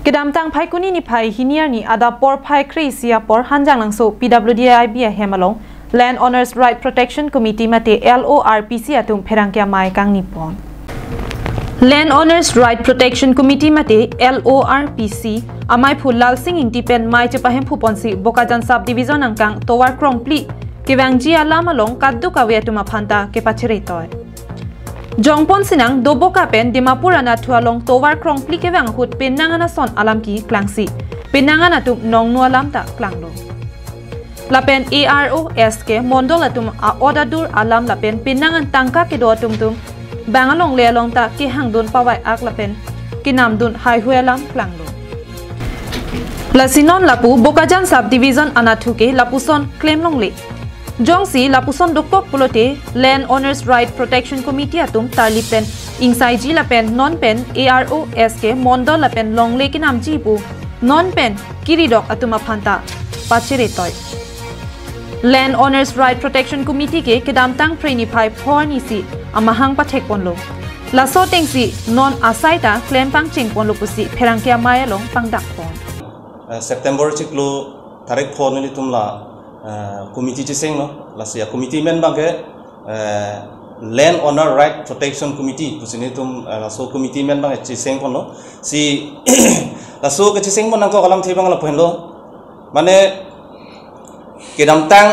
Kedam tang pai kuni ni pai hiniar ni ada por pai kreisia por hanjang langso PWDIB hemalong Land Owners Right Protection Committee mate LORPC atung pherangke amai kangni pon. Land Owners Right Protection Committee mate LORPC amai phu lal sing independent mai chepahem phu ponsi Bokajan subdivision angkang towar krongpli kewangji alam along kaddu kawe atuma phanta ke pachere toy. Jongpon sinang doboka pen Dimapur ana thualong towar krongpli kewang hut penangana son alam ki klangsi penangana tum nong nualam ta klanglo. Lapen AROS ke mondol atum a odadur alam lapen penangan tangka ke do tum bangalong le along ta ke hangdun pawai ak lapen kinamdun hai huelam klanglo. Lasinon lapu Bokajan subdivision anathuke lapuson claim long le. Jongsi lapuson dokpok pulote Land Owners Right Protection Committee atum tarlipen ingsai ji lapen non pen AROS ke mondol lapen longle kinam ji pu non pen kiridok atuma phanta pachere toy. Land Owners Right Protection Committee ke kedam tang preni phai phorni si amahang pathek ponlo laso tengsi non asaita claim pang ching ponlo pusi pherangke amai long pangdak pon. September chiklu tarik phone ni tumla committee chiseng no lasia committee men bangke Land Owner Right Protection Committee pusini tum laso committee men bang chiseng pon no si laso ke chiseng pon angko kalam thibang la phen lo mane kedam tang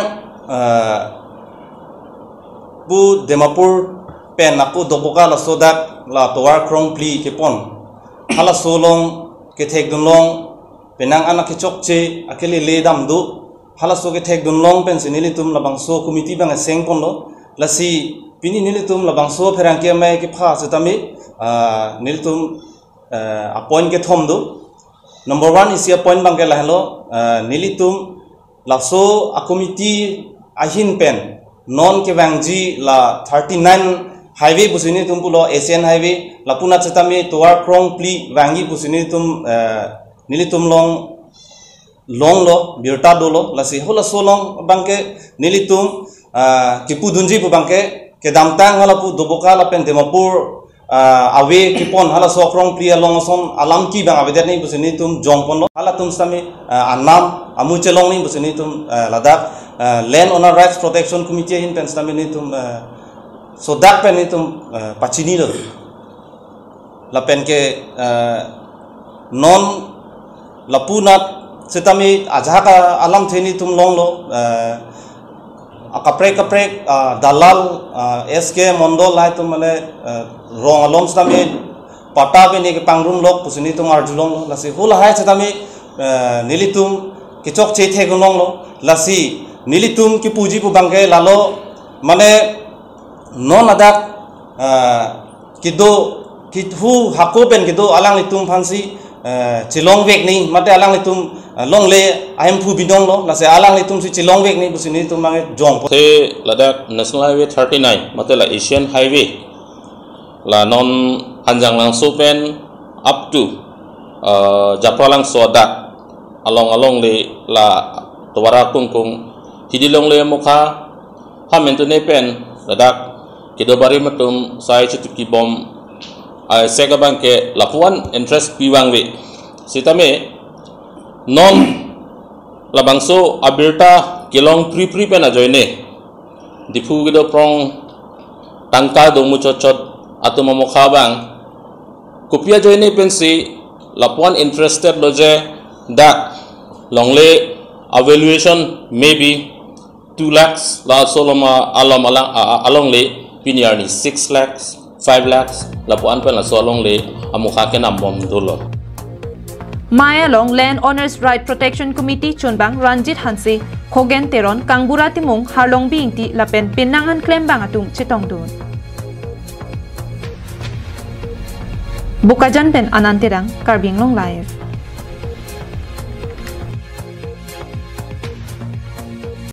bu Dimapur pen aku doboka laso dak la towar krong pli ke pon hala solong ke thek dunlong penang anak ke chokche akeli le dam du hala so ke thek dunlong pen sinili tum labang so committee bang seng pon lo lasi pini nili tum labang so pherangke mai ke pha setami nil tum appoint ke thom du number 1 is appoint bang ke lahlo nili tum laso a committee ahin pen non ke wangji la 39 highway busini tum pulo Asian highway lapuna setami towar krong pli wangi busini tum nilitum long lo birta dolo lasi hola solong bangke nilitum kipu dunji pu bangke ke damtang hala pu doboka la pen Dimapur awe kipon hala sokrong pria long son alam ki bang abedet ni busini tum jongpon lo hala tum sami anam amu chelong ni busini tum ladak Land Owner Rights Protection Committee hin pen sami ni tum so dak pen ni tum pachini lo la pen ke non lapunat setami ajaka alam theni tum long lo akaprek dalal SK mondol lai tum mane rong alom setami pata be ni pangrum lok pusini tum arjulong lo lasi hul hai setami nilitum kichok che the gunong lo lasi nilitum ki puji pu bangke lalo mane non adak kido kithu hakopen kido alang litum phansi chilong vek ni mate alang litum long le ahem phu bidong lo lase alang litum si chilong vek ni busini tum mange jong the Ladakh National Highway 39 mate la Asian Highway la non hanjang lang sopen up to japralang sodak along le la tawara kungkung hidilong le mukha hamen to ne pen Ladakh kidobari matum sai chutuki bom ay segabang ke lapuan interest piwang we sitame non labangso abirta kilong pri pena joine dipu gido prong tangka do muchot atu momokha bang kopia joine pensi lapuan interested loje dak longle evaluation maybe 2 lakhs la soloma along le piniarni 6 lakhs 5 lakhs lapuan pen la solong le amukha ke nam bom dolo Maya long Land Owners Right Protection Committee chunbang Ranjit Hanse Khogen Teron Kangbura Timung Harlong Bingti lapen penangan claim bang atung chitong dun Bokajan pen anantirang Karbing Long Live